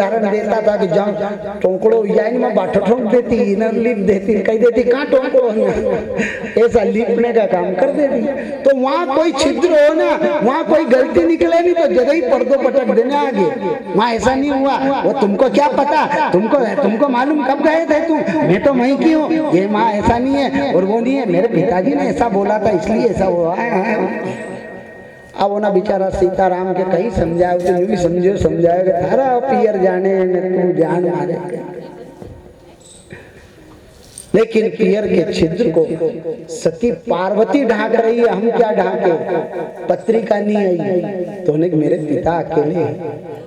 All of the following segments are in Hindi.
उदाहरण देता था कि जाओ टोंकड़ो यानी में बाठो ठोंक देती न लिप देती कह देती कहाँ टोंकड़ो ऐसा लिपने का काम कर देती। तो वहाँ कोई छिद्र हो ना, वहाँ कोई गलती निकले नहीं तो जगह ही पर्दो पटक देने आगे। वहाँ ऐसा नहीं हुआ। वो तुमको क्या पता, तुमको मालूम कब गए थे तुम, मैं तो वहीं की हूँ, ये माँ ऐसा नहीं है और वो नहीं है, मेरे पिताजी ने ऐसा बोला था इसलिए ऐसा हुआ है। अब वो ना बेचारा सीताराम के कहीं समझाया, उसे यूं भी समझाएगा अरे पियर जाने तू जान मारे। लेकिन पियर के छिद्र को सती पार्वती ढाक रही है, हम क्या ढाके। पत्रिका नहीं आई तो मेरे पिता अकेले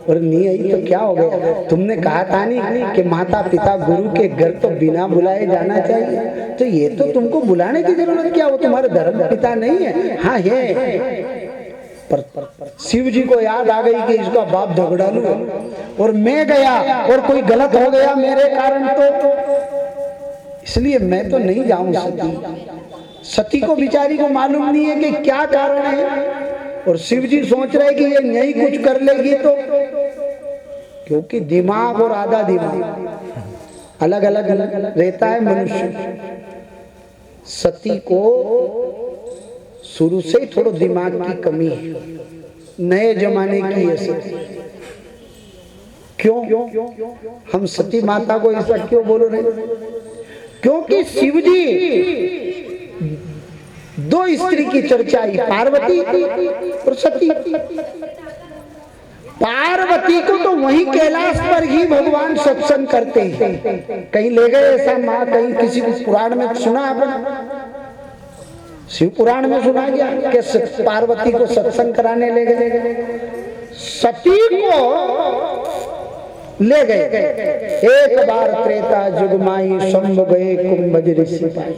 और नहीं आई तो क्या हो गया। तुमने कहा था नहीं कि माता पिता गुरु के घर तो बिना बुलाए जाना चाहिए, तो ये तो तुमको बुलाने की जरूरत क्या, वो तुम्हारे धर्म पिता नहीं है। हाँ है, पर शिव जी को याद आ गई कि इसका बाप झगड़ालू और मैं गया और कोई गलत हो गया मेरे कारण तो इसलिए मैं तो नहीं जाऊं सती। सती को बिचारी को मालूम नहीं है कि क्या कारण है और शिव जी सोच रहे कि ये नहीं कुछ कर लेगी तो, क्योंकि दिमाग और आधा दिमाग अलग अलग रहता है मनुष्य। सती को शुरू से ही थोड़ा दिमाग की कमी है, नए जमाने की है सती। क्यों हम सती माता को ऐसा क्यों बोल रहे हैं, क्योंकि शिव जी दो स्त्री की चर्चा आई, पार्वती और सती। पार्वती को तो वहीं कैलाश पर ही भगवान सत्संग करते हैं, कहीं ले गए ऐसा माँ, कहीं किसी पुराण में सुना आपने, शिव पुराण में सुना गया कि पार्वती को सत्संग कराने ले गए। सती को ले गए। एक बार त्रेता जुग माई शंभु गए कुंभज ऋषि पाई।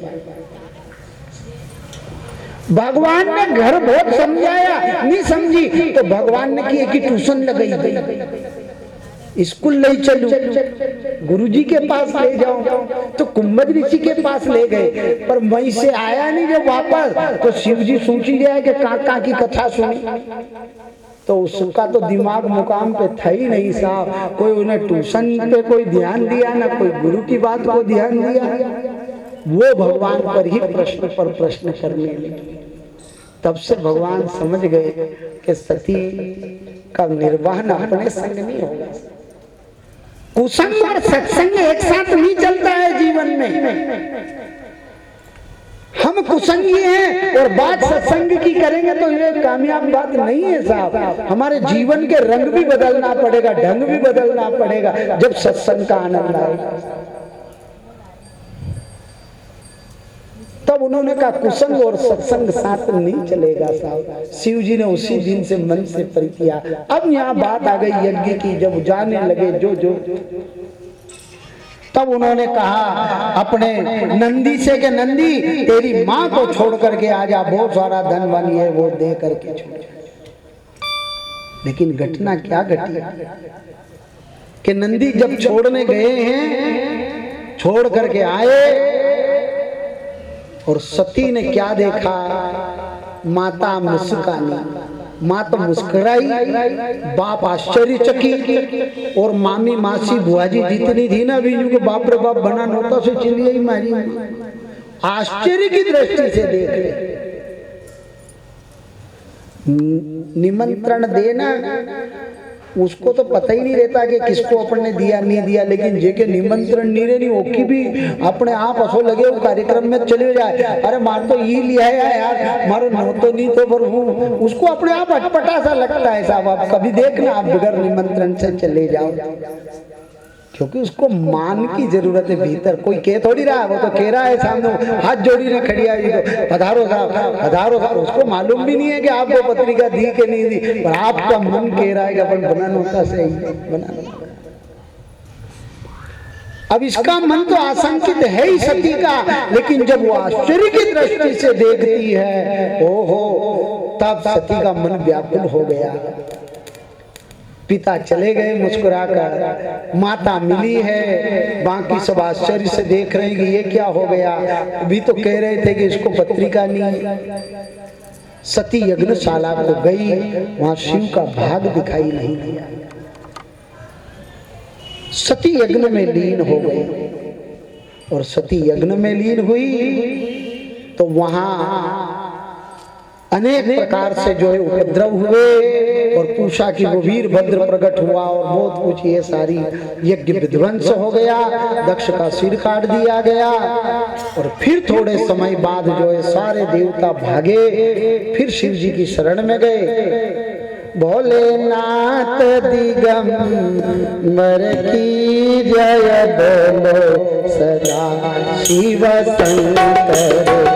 भगवान ने घर बहुत समझाया, नहीं समझी तो भगवान ने की एक ट्यूशन लगाई, स्कूल ले चलो, गुरुजी के पास ले जाओ, तो कुंभज ऋषि के पास ले गए। पर वहीं से आया नहीं जब वापस, तो शिव जी सोच ही गया कि काका की कथा सुनी, तो उसका तो दिमाग मुकाम पे था ही नहीं साहब। कोई उन्हें ट्यूशन पे कोई ध्यान दिया ना कोई गुरु की बात को ध्यान दिया, वो भगवान पर ही प्रश्न पर प्रश्न करने लगे। तब से भगवान समझ गए कि सती का निर्वहन अपने संग नहीं होगा। कुसंग और सत्संग एक साथ नहीं चलता है जीवन में। हम कुसंगी हैं और बात सत्संग की करेंगे तो ये कामयाब बात नहीं है साहब। हमारे जीवन के रंग भी बदलना पड़ेगा, ढंग भी बदलना पड़ेगा जब सत्संग का आनंद आएगा। तब उन्होंने कहा कुसंग और सत्संग साथ नहीं चलेगा साहब। शिव जी ने उसी दिन से मन से परि किया। अब यहाँ बात आ गई यज्ञ की, जब जाने लगे जो तब उन्होंने कहा अपने नंदी से कि नंदी तेरी माँ को छोड़ करके आ जा, बहुत सारा धन वाली है वो दे करके छोड़। लेकिन घटना क्या घटी कि नंदी जब छोड़ने गए हैं, छोड़ करके आए और सती ने क्या देखा, माता मुस्कानी। माँ तो मुस्कुराई, बाप आश्चर्यचकित और मामी मासी बुआजी जितनी थी ना बीजू के बाप रे बाप बना नोता से चिल्ली ही मारी, आश्चर्य की दृष्टि से देख रहे। निमंत्रण देना उसको तो पता ही नहीं रहता कि किसको अपने दिया नहीं दिया, लेकिन जेके निमंत्रण नहीं रहनी ओकी भी अपने आप असो लगे वो कार्यक्रम में चले जाए। अरे मार तो ये लिया है यार, मारो नो तो नहीं तो पर हूँ, उसको अपने आप अटपटा सा लगता है साहब। आप कभी देखना आप बगैर निमंत्रण से चले जाओ, क्योंकि उसको मान की जरूरत है। भीतर कोई कह थोड़ी रहा है, वो तो कह रहा है सामने हाथ जोड़ी ने खड़ी आई तो पधारो साहब पधारो साहब। उसको मालूम भी नहीं है कि आपको पत्रिका दी कि नहीं दी, पर आपका मन कह रहा है कि अपन बनाना होता सही बनाना। अब इसका मन तो आशंकित है ही सती का, लेकिन जब वो आश्चर्य की दृष्टि से देखती है ओहो, तब सती का मन व्याकुल हो गया। पिता चले गए मुस्कुराकर, माता मिली है, बाकी सब आश्चर्य से देख रहे हैं कि ये क्या हो गया। अभी तो कह रहे थे कि इसको पत्रिका नहीं। सती यज्ञशाला को गई, वहां शिव का भाग दिखाई नहीं दिया। सती यज्ञ में लीन हो गई। और सती यज्ञ में लीन हुई तो वहां अनेक प्रकार से जो है उपद्रव हुए और पूछा कि वो वीरभद्र प्रकट हुआ और बहुत कुछ, ये सारी यज्ञ विध्वंस हो गया, दक्ष का सिर काट दिया गया। और फिर थोड़े समय बाद जो है सारे देवता भागे, फिर शिव जी की शरण में गए। भोलेनाथ दिगंबर की जय बोलो, सदा शिव शंकर